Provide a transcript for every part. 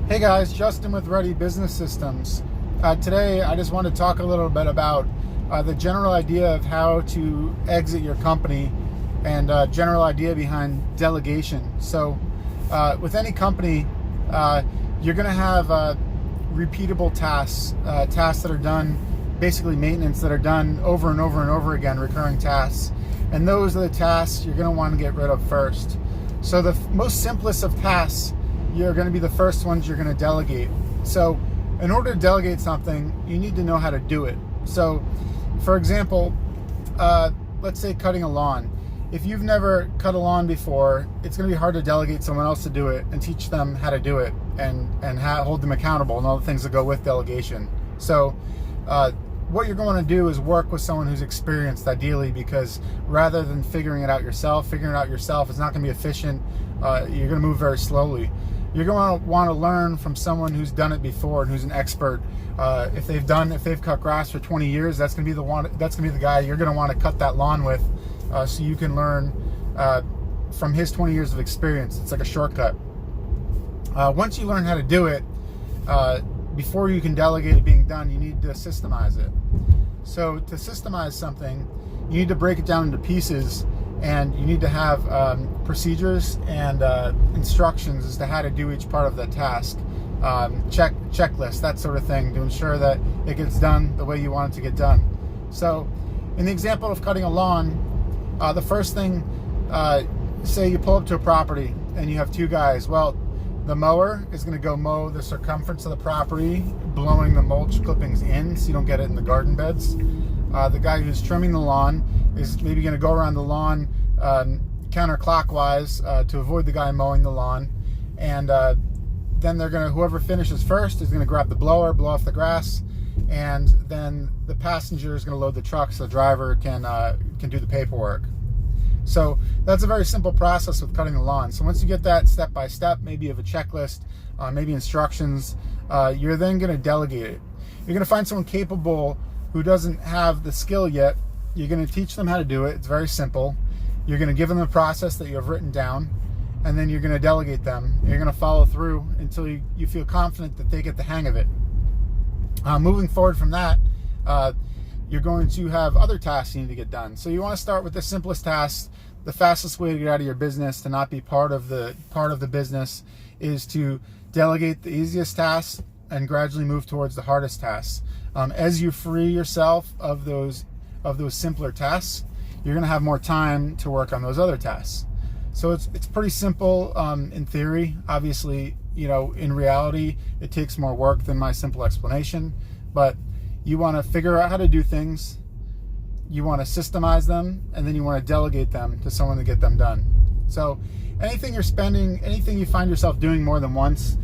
Hey guys, Justin with Ready Business Systems. Today I just want to talk a little bit about the general idea of how to exit your company and general idea behind delegation. So with any company, you're going to have repeatable tasks, tasks that are done, basically maintenance that are done over and over and over again, recurring tasks. And those are the tasks you're going to want to get rid of first. So the most simplest of tasks, you're going to be the first ones you're going to delegate. So in order to delegate something, you need to know how to do it. So for example, let's say cutting a lawn. If you've never cut a lawn before, it's going to be hard to delegate someone else to do it and teach them how to do it and hold them accountable and all the things that go with delegation. So what you're going to do is work with someone who's experienced, ideally, because rather than figuring it out yourself is not going to be efficient. You're going to move very slowly. You're going to want to learn from someone who's done it before and who's an expert. If they've cut grass for 20 years, that's going to be the guy you're going to want to cut that lawn with, so you can learn from his 20 years of experience. It's like a shortcut. Once you learn how to do it, before you can delegate it being done, you need to systemize it. So to systemize something, you need to break it down into pieces, and you need to have procedures and instructions as to how to do each part of the task, checklist, that sort of thing, to ensure that it gets done the way you want it to get done. So in the example of cutting a lawn, the first thing, say you pull up to a property and you have two guys. Well, the mower is going to go mow the circumference of the property, blowing the mulch clippings in so you don't get it in the garden beds. The guy who's trimming the lawn is maybe going to go around the lawn counterclockwise to avoid the guy mowing the lawn. And then whoever finishes first is going to grab the blower, blow off the grass, and then the passenger is going to load the truck so the driver can do the paperwork. So that's a very simple process with cutting the lawn. So once you get that step by step, maybe you have a checklist, maybe instructions, you're then going to delegate it. You're going to find someone capable who doesn't have the skill yet. You're going to teach them how to do it. It's very simple. You're going to give them a process that you have written down, and then you're going to delegate them. You're going to follow through until you feel confident that they get the hang of it. Moving forward from that, you're going to have other tasks you need to get done. So you want to start with the simplest tasks. The fastest way to get out of your business, to not be part of the business, is to delegate the easiest tasks and gradually move towards the hardest tasks. As you free yourself of those simpler tasks, you're going to have more time to work on those other tasks. So it's pretty simple in theory. Obviously, in reality, it takes more work than my simple explanation. But you want to figure out how to do things, you want to systemize them, and then you want to delegate them to someone to get them done. So anything you find yourself doing more than once,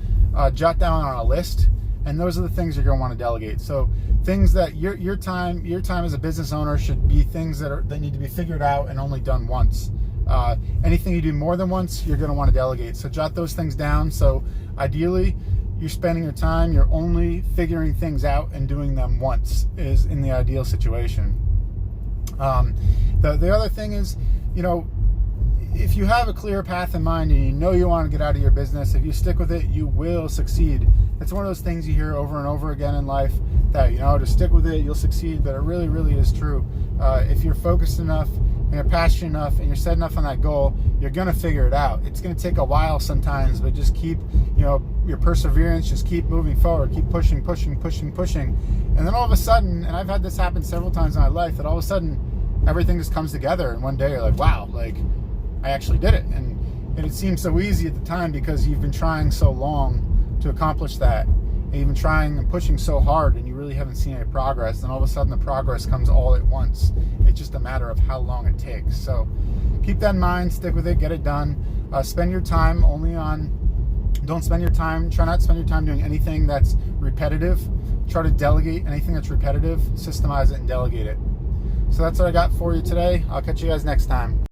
jot down on a list, and those are the things you're going to want to delegate. So things that your time as a business owner should be things that need to be figured out and only done once. Anything you do more than once, you're going to want to delegate. So jot those things down. So ideally, you're spending your time, you're only figuring things out and doing them once is in the ideal situation. The other thing is, if you have a clear path in mind and you want to get out of your business, if you stick with it, you will succeed. It's one of those things you hear over and over again in life, that, to stick with it, you'll succeed, but it really, really is true. If you're focused enough and you're passionate enough and you're set enough on that goal, you're going to figure it out. It's going to take a while sometimes, but just keep, your perseverance, just keep moving forward, keep pushing. And then all of a sudden, and I've had this happen several times in my life, that all of a sudden everything just comes together in one day. You're like, wow, I actually did it. And it seems so easy at the time because you've been trying so long to accomplish that. And you've been trying and pushing so hard and you really haven't seen any progress. And all of a sudden the progress comes all at once. It's just a matter of how long it takes. So keep that in mind, stick with it, get it done. Spend your time try not to spend your time doing anything that's repetitive. Try to delegate anything that's repetitive, systemize it and delegate it. So that's what I got for you today. I'll catch you guys next time.